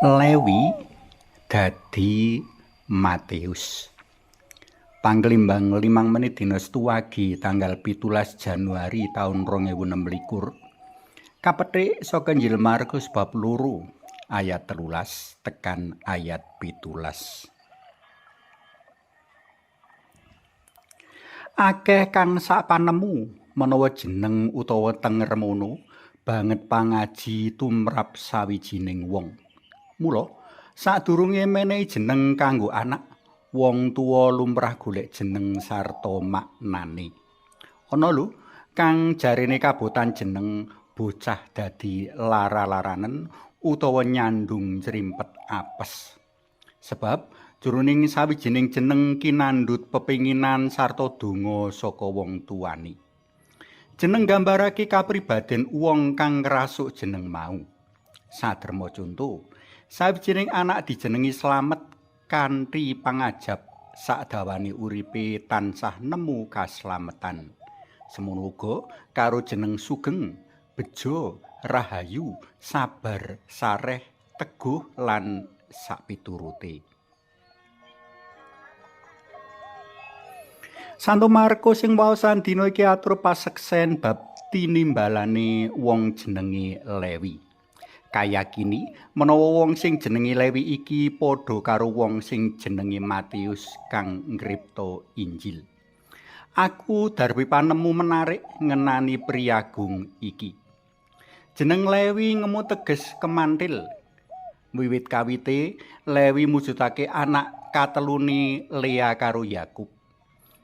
Lewi dadi Matius. Panglimbang 5 menit dina Setuwagi tanggal 17 Januari taun 2026. Kapethik saka Injil Markus bab 2 ayat 13 tekan ayat 17. Akeh kang sapanemu menawa jeneng utawa tengermono banget pangaji tumrap sawijining wong. Mula sadurunge menehi jeneng kanggo anak, wong tuwa lumrah golek jeneng sarta maknane. Ana lho kang jarene kabotan jeneng bocah dadi lara-laranen utawa nyandung cerimpet apes. Sebab jroning sawijining jeneng kinandhut pepinginan sarta donga saka wong tuwane. Jeneng nggambarake kapribaden wong kang ngrasuk jeneng mau. Saderma conto, sawijining anak dijenengi Slamet kanthi pangajab sadawane uripe tansah nemu kaslametan. Semono uga karo jeneng Sugeng, Bejo, Rahayu, Sabar, Sareh, Teguh lan sapiturute. Santo Markus sing waosan dina iki atur paseksen bab tinimbalane wong jenenge Lewi. Kayakini menawa wong sing jenenge Lewi iki padha karo wong sing jenenge Matius kang ngripta Injil. Aku darbi panemu menarik ngenani priyagung iki. Jeneng Lewi ngemu teges kemantil. Wiwit kawite Lewi mujudake anak katelune Lea karo Yakub.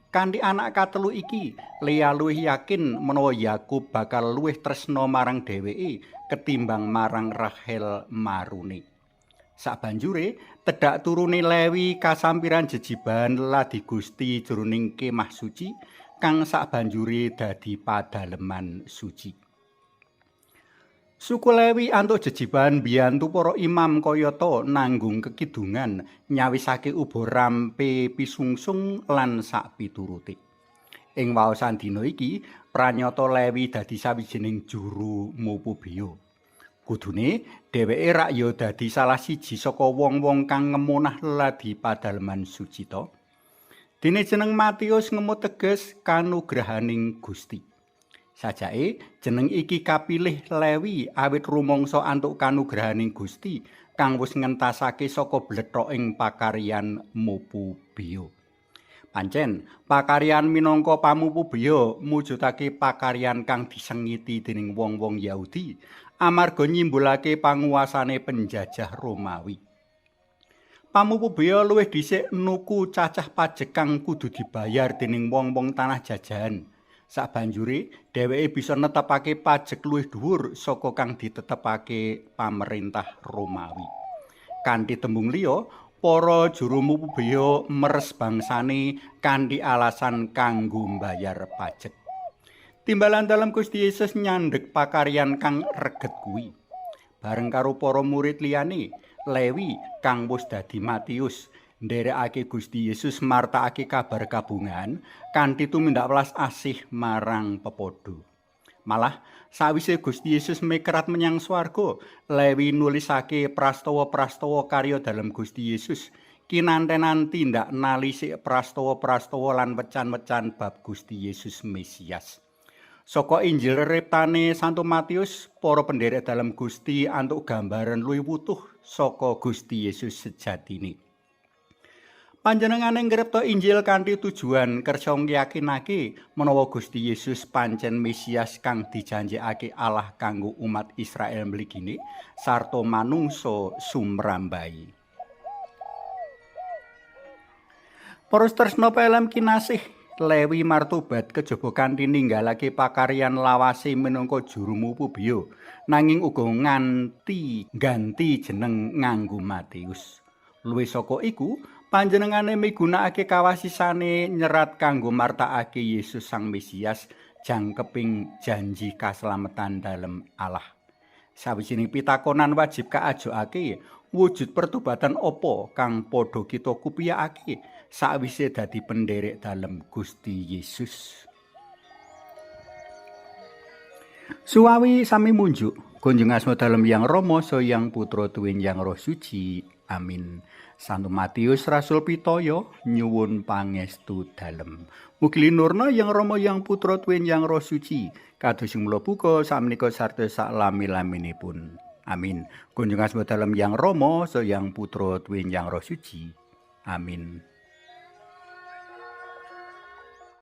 Kanthi anak katelu iki, Lea luwih yakin menawa Yakub bakal luwih tresna marang dheweke ketimbang marang Rachel marune. Sabanjure, tedhak turune Lewi kasampiran jejiban ladi Gusti jroning kemah suci kang sabanjure dadi padaleman suci. Suku Lewi antuk jejiban biyantu para imam kayata nanggung kekidungan, nyawisake uba rampe pisungsung lan sapiturute. Ing waosan dina iki, pranyata Lewi dadi sawijining juru mupubiya. Kudune dheweke rak ya dadi salah siji saka wong-wong kang ngemunah ladi padaleman suci ta. Dene jeneng Matius ngemu teges kanugrahaning Gusti. Sajake jeneng iki kapilih Lewi awit rumangsa antuk kanugrahaning Gusti kang wis ngentasake saka blethoking pakaryan mupubiya. Pancen pakaryan minangka pamupubiya mujudake pakaryan kang disengiti dening wong-wong Yahudi amarga nyimbulake panguwasane penjajah Romawi. Pamupubiya luwih dhisik nuku cacah pajek kang kudu dibayar dening wong-wong tanah jajahan. Sabanjure dheweke bisa netepake pajek luwih dhuwur saka kang ditetepake pamerintah Romawi. Kanthi tembung liya, para juru mupubiya meres bangsane kanthi alasan kanggo mbayar pajek. Timbalan dalam Gusti Yesus nyandhek pakaryan kang reget kuwi. Bareng karo para murid liyane, Lewi kang wis dadi Matius nderekake Gusti Yesus martakake kabar kabungahan kanthi tumindak welas asih marang pepadha. Malah sawise Gusti Yesus mekrat menyang swarga, Lewi nulisake prastawa-prastawa karya dalam Gusti Yesus kinantenan tindak nalisik prastawa-prastawa lan wecan-wecan bab Gusti Yesus Mesias. Saka Injil reptane Santo Matius, para penderek dalam Gusti antuk gambaran luwih wutuh saka Gusti Yesus sejatine. Panjenengane ngripta Injil kanthi tujuan kersa ngyakinake menawa Gusti Yesus pancen Mesias kang dijanjekake Allah kanggo umat Israel mligine sarta manungsa sumrambahe. Para tresna pelem kinasih, Lewi martobat kejaba kanthi ninggalake pakaryan lawase minangka juru mupubiya, nanging uga nganti ganti jeneng nganggo Matius. Luwih saka iku, panjenengane migunakake kawasisane nyerat kanggo martakake Yesus Sang Mesias jangkeping janji kaslametan dalem Allah. Sawijining pitakonan wajib kaajokake, wujud pertobatan apa kang padha kita kupiyakake sawise dadi penderek dalem Gusti Yesus. Suwawi sami munjuk, kunjung asma dalem Yang Rama Sang Putra Tuwin Yang Roh Suci. Amin. Santo Matius Rasul Pitoyo nyuwun pangestu dalem. Mugi linurna Yang Rama Yang Putra Tuwin Yang Roh Suci kados sing mula buka sakmenika sarta sak lami-laminipun. Amin. Kunjung asma dalem Yang Rama Sang Putra Tuwin Yang Roh Suci. Amin.